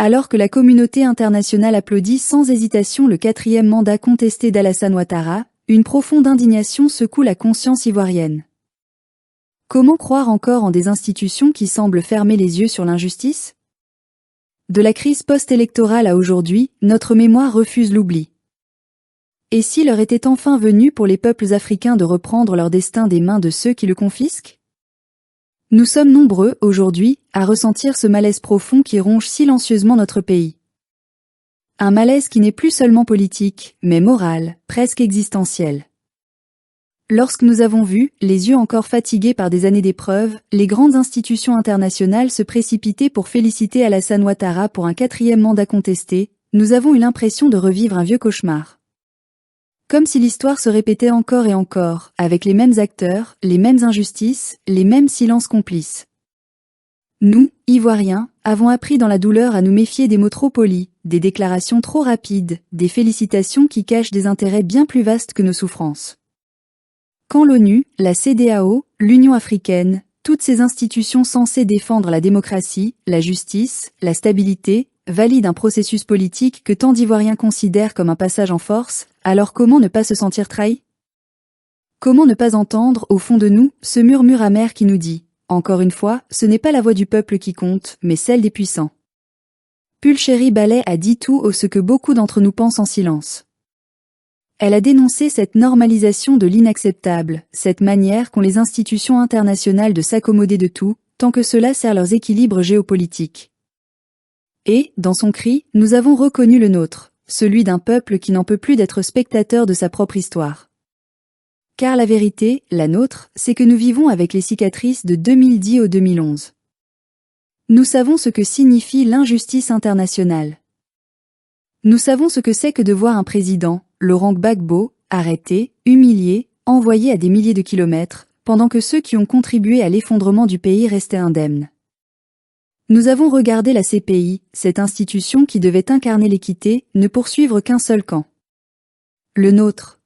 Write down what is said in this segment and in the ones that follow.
Alors que la communauté internationale applaudit sans hésitation le 4e mandat contesté d'Alassane Ouattara, une profonde indignation secoue la conscience ivoirienne. Comment croire encore en des institutions qui semblent fermer les yeux sur l'injustice? De la crise post-électorale à aujourd'hui, notre mémoire refuse l'oubli. Et si l'heure était enfin venue pour les peuples africains de reprendre leur destin des mains de ceux qui le confisquent? Nous sommes nombreux, aujourd'hui, à ressentir ce malaise profond qui ronge silencieusement notre pays. Un malaise qui n'est plus seulement politique, mais moral, presque existentiel. Lorsque nous avons vu, les yeux encore fatigués par des années d'épreuves, les grandes institutions internationales se précipiter pour féliciter Alassane Ouattara pour un 4e mandat contesté, nous avons eu l'impression de revivre un vieux cauchemar. Comme si l'histoire se répétait encore et encore, avec les mêmes acteurs, les mêmes injustices, les mêmes silences complices. Nous, Ivoiriens, avons appris dans la douleur à nous méfier des mots trop polis, des déclarations trop rapides, des félicitations qui cachent des intérêts bien plus vastes que nos souffrances. Quand l'ONU, la CEDEAO, l'Union africaine, toutes ces institutions censées défendre la démocratie, la justice, la stabilité, valident un processus politique que tant d'Ivoiriens considèrent comme un passage en force, alors comment ne pas se sentir trahi? Comment ne pas entendre, au fond de nous, ce murmure amer qui nous dit « Encore une fois, ce n'est pas la voix du peuple qui compte, mais celle des puissants ». Pulchérie Ballet a dit tout ce que beaucoup d'entre nous pensent en silence. Elle a dénoncé cette normalisation de l'inacceptable, cette manière qu'ont les institutions internationales de s'accommoder de tout, tant que cela sert leurs équilibres géopolitiques. Et, dans son cri, nous avons reconnu le nôtre, celui d'un peuple qui n'en peut plus d'être spectateur de sa propre histoire. Car la vérité, la nôtre, c'est que nous vivons avec les cicatrices de 2010 au 2011. Nous savons ce que signifie l'injustice internationale. Nous savons ce que c'est que de voir un président, Laurent Gbagbo, arrêté, humilié, envoyé à des milliers de kilomètres, pendant que ceux qui ont contribué à l'effondrement du pays restaient indemnes. Nous avons regardé la CPI, cette institution qui devait incarner l'équité, ne poursuivre qu'un seul camp. Le nôtre.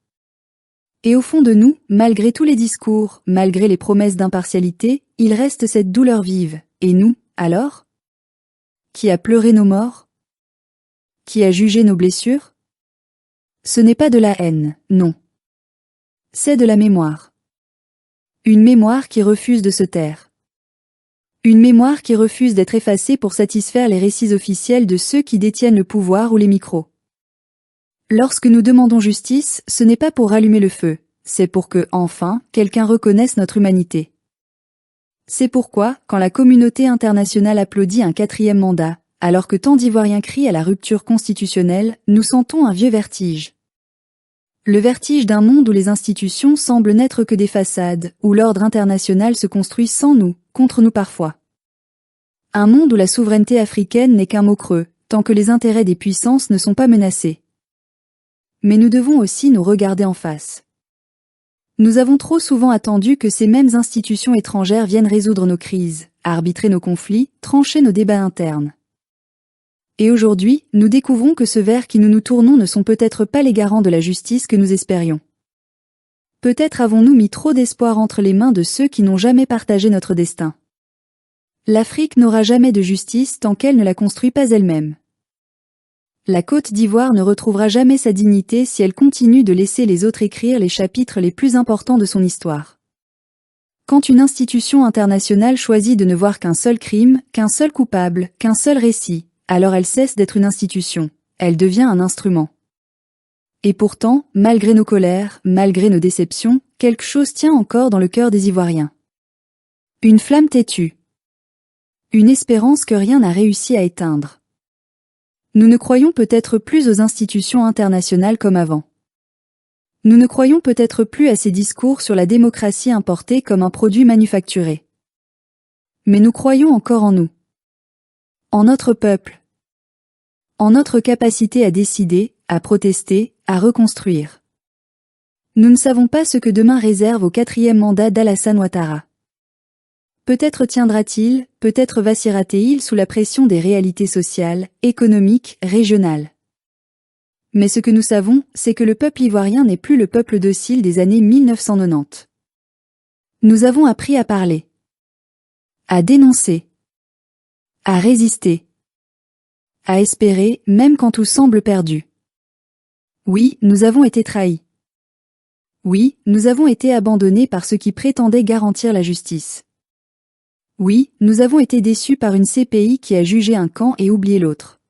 Et au fond de nous, malgré tous les discours, malgré les promesses d'impartialité, il reste cette douleur vive. Et nous, alors? Qui a pleuré nos morts? Qui a jugé nos blessures? Ce n'est pas de la haine, non. C'est de la mémoire. Une mémoire qui refuse de se taire. Une mémoire qui refuse d'être effacée pour satisfaire les récits officiels de ceux qui détiennent le pouvoir ou les micros. Lorsque nous demandons justice, ce n'est pas pour rallumer le feu, c'est pour que, enfin, quelqu'un reconnaisse notre humanité. C'est pourquoi, quand la communauté internationale applaudit un 4e mandat, alors que tant d'Ivoiriens crient à la rupture constitutionnelle, nous sentons un vieux vertige. Le vertige d'un monde où les institutions semblent n'être que des façades, où l'ordre international se construit sans nous, contre nous parfois. Un monde où la souveraineté africaine n'est qu'un mot creux, tant que les intérêts des puissances ne sont pas menacés. Mais nous devons aussi nous regarder en face. Nous avons trop souvent attendu que ces mêmes institutions étrangères viennent résoudre nos crises, arbitrer nos conflits, trancher nos débats internes. Et aujourd'hui, nous découvrons que ceux vers qui nous nous tournons ne sont peut-être pas les garants de la justice que nous espérions. Peut-être avons-nous mis trop d'espoir entre les mains de ceux qui n'ont jamais partagé notre destin. L'Afrique n'aura jamais de justice tant qu'elle ne la construit pas elle-même. La Côte d'Ivoire ne retrouvera jamais sa dignité si elle continue de laisser les autres écrire les chapitres les plus importants de son histoire. Quand une institution internationale choisit de ne voir qu'un seul crime, qu'un seul coupable, qu'un seul récit, alors elle cesse d'être une institution, elle devient un instrument. Et pourtant, malgré nos colères, malgré nos déceptions, quelque chose tient encore dans le cœur des Ivoiriens. Une flamme têtue. Une espérance que rien n'a réussi à éteindre. Nous ne croyons peut-être plus aux institutions internationales comme avant. Nous ne croyons peut-être plus à ces discours sur la démocratie importée comme un produit manufacturé. Mais nous croyons encore en nous. En notre peuple. En notre capacité à décider, à protester, à reconstruire. Nous ne savons pas ce que demain réserve au 4e mandat d'Alassane Ouattara. Peut-être tiendra-t-il, peut-être vacillera-t-il sous la pression des réalités sociales, économiques, régionales. Mais ce que nous savons, c'est que le peuple ivoirien n'est plus le peuple docile des années 1990. Nous avons appris à parler, à dénoncer, à résister, À espérer, même quand tout semble perdu. Oui, nous avons été trahis. Oui, nous avons été abandonnés par ceux qui prétendaient garantir la justice. Oui, nous avons été déçus par une CPI qui a jugé un camp et oublié l'autre.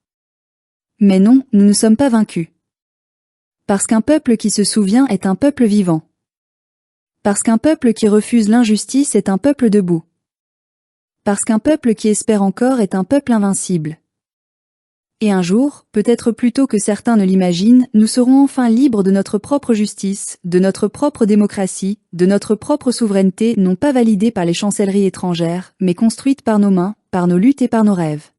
Mais non, nous ne sommes pas vaincus. Parce qu'un peuple qui se souvient est un peuple vivant. Parce qu'un peuple qui refuse l'injustice est un peuple debout. Parce qu'un peuple qui espère encore est un peuple invincible. Et un jour, peut-être plus tôt que certains ne l'imaginent, nous serons enfin libres de notre propre justice, de notre propre démocratie, de notre propre souveraineté non pas validée par les chancelleries étrangères, mais construite par nos mains, par nos luttes et par nos rêves.